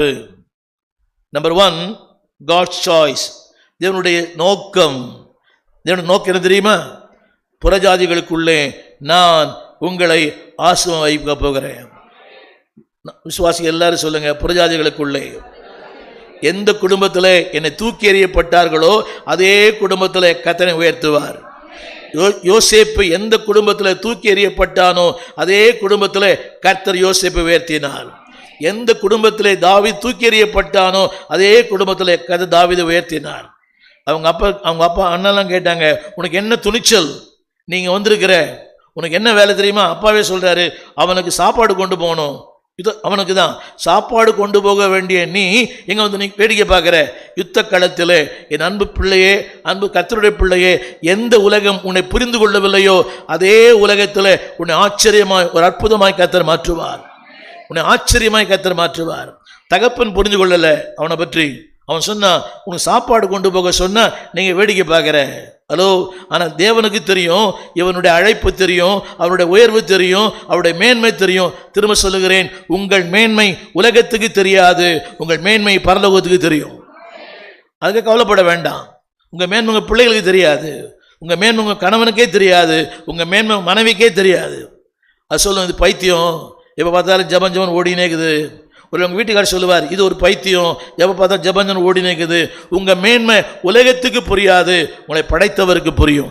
Number 1, God's choice. தேவனுடைய நோக்கம். தேவனுடைய நோக்கம் என்ன தெரியுமா? புறஜாதிகளுக்குள்ளே நான் உங்களை ஆசீர்வதிக்க போகிறேன். விசுவாசிகள் எல்லாரும் சொல்லுங்க, புறஜாதிகளுக்குள்ளே. எந்த குடும்பத்தில் என்னை தூக்கி எறியப்பட்டார்களோ அதே குடும்பத்தில் கர்த்தரை உயர்த்துவார். யோசேப்பு எந்த குடும்பத்தில் தூக்கி எறியப்பட்டானோ அதே குடும்பத்தில் கர்த்தர் யோசேப்பை உயர்த்தினார். எந்த குடும்பத்திலே தாவீது தூக்கி எறியப்பட்டானோ அதே குடும்பத்தில் கர்த்தர் தாவீதை உயர்த்தினார். அவங்க அப்பா அண்ணெல்லாம் கேட்டாங்க, உனக்கு என்ன துணிச்சல், நீங்கள் வந்திருக்கிற, உனக்கு என்ன வேலை தெரியுமா? அப்பாவே சொல்கிறாரு, அவனுக்கு சாப்பாடு கொண்டு போகணும். இது அவனுக்கு தான் சாப்பாடு கொண்டு போக வேண்டிய நீ எங்கே வந்து நீ வேடிக்கை பார்க்குற? யுத்த களத்தில் என் அன்பு பிள்ளையே, அன்பு கர்த்தருடைய பிள்ளையே, எந்த உலகம் உன்னை புரிந்து கொள்ளவில்லையோ அதே உலகத்தில் உன்னை ஆச்சரியமாய் ஒரு அற்புதமாய் கர்த்தர் மாற்றுவார். உன்னை ஆச்சரியமாய் கர்த்தர் மாற்றுவார். தகப்பன் புரிந்து கொள்ளலை அவனை பற்றி. அவன் சொன்னா உனக்கு சாப்பாடு கொண்டு போக சொன்னா நீங்கள் வேடிக்கை பார்க்குற. ஹலோ, ஆனால் தேவனுக்கு தெரியும், இவனுடைய அழைப்பு தெரியும், அவனுடைய உயர்வு தெரியும், அவருடைய மேன்மை தெரியும். திரும்ப சொல்லுகிறேன், உங்கள் மேன்மை உலகத்துக்கு தெரியாது, உங்கள் மேன்மை பரலோகத்துக்கு தெரியும். அதுக்கு கவலைப்பட வேண்டாம். உங்கள் மேன்மை உங்கள் பிள்ளைகளுக்கு தெரியாது, உங்கள் மேன்மை உங்கள் கணவனுக்கே தெரியாது, உங்கள் மேன்மை மனைவிக்கே தெரியாது. அது சொல்லும், இது பைத்தியம், எப்போ பார்த்தாலும் ஜபம் ஓடினே இருக்குது. ஒரு உங்கள் வீட்டுக்காரர் சொல்லுவார், இது ஒரு பைத்தியம், எப்போ பார்த்தா ஜபஞ்சன் ஓடி நிற்குது. உங்கள் மேன்மை உலகத்துக்கு புரியாது, உங்களை படைத்தவருக்கு புரியும்.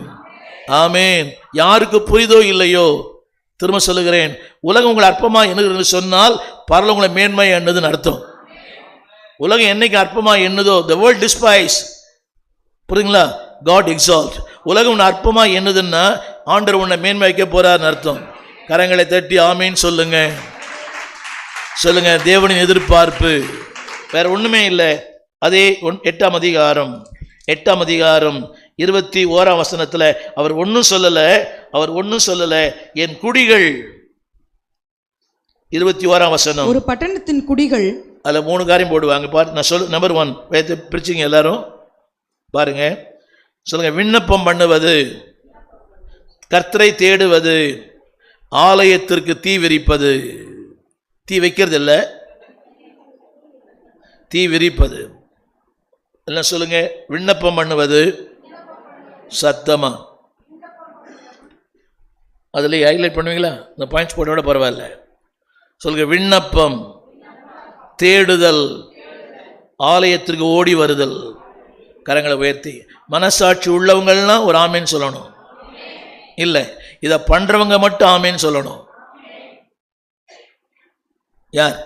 ஆமேன். யாருக்கு புரிதோ இல்லையோ, திரும்ப சொல்லுகிறேன், உலகம் உங்களை அற்பமாக எண்ணுகிறது சொன்னால் பரலோகம் உங்களை மேன்மை எண்ணுதுன்னு அர்த்தம். உலகம் என்னைக்கு அற்பமாக எண்ணுதோ, the world despise, புரியுங்களா? God exalt. உலகம் உன்னை அற்பமாக எண்ணுதுன்னா ஆண்டவர் உன்னை மேன்மை வைக்க போறாருன்னு அர்த்தம். கரங்களை தட்டி ஆமேன்னு சொல்லுங்க. சொல்லுங்க, தேவனின் எதிர்பார்ப்பு வேற ஒண்ணுமே இல்லை. அதே 8ஆம் அதிகாரம் 21ஆம் வசனத்துல அவர் ஒன்னும் சொல்லல. என் குடிகள், 21ஆம் வசனம், ஒரு பட்டணத்தின் குடிகள். அதுல 3 காரியம் போடுவாங்க பாரு. நான் சொல்ல, நம்பர் 1 பிரிச்சுங்க எல்லாரும் பாருங்க. சொல்லுங்க, விண்ணப்பம் பண்ணுவது, கர்த்தரை தேடுவது, ஆலயத்திற்கு தீ விரிப்பது. தீ வைக்கிறது இல்லை, தீ விரிப்பது. எல்லாம் சொல்லுங்க, விண்ணப்பம் பண்ணுவது சத்தமா. அதுல ஹைலைட் பண்ணுவீங்களா? இந்த பாயிண்ட்ஸ் போட விட பரவாயில்ல. சொல்லுங்க, விண்ணப்பம், தேடுதல், ஆலயத்திற்கு ஓடி வருதல். கரங்களை உயர்த்தி மனசாட்சி உள்ளவங்கள்லாம் ஒரு ஆமேன்னு சொல்லணும். இல்லை, இதை பண்றவங்க மட்டும் ஆமேன்னு சொல்லணும். யார்?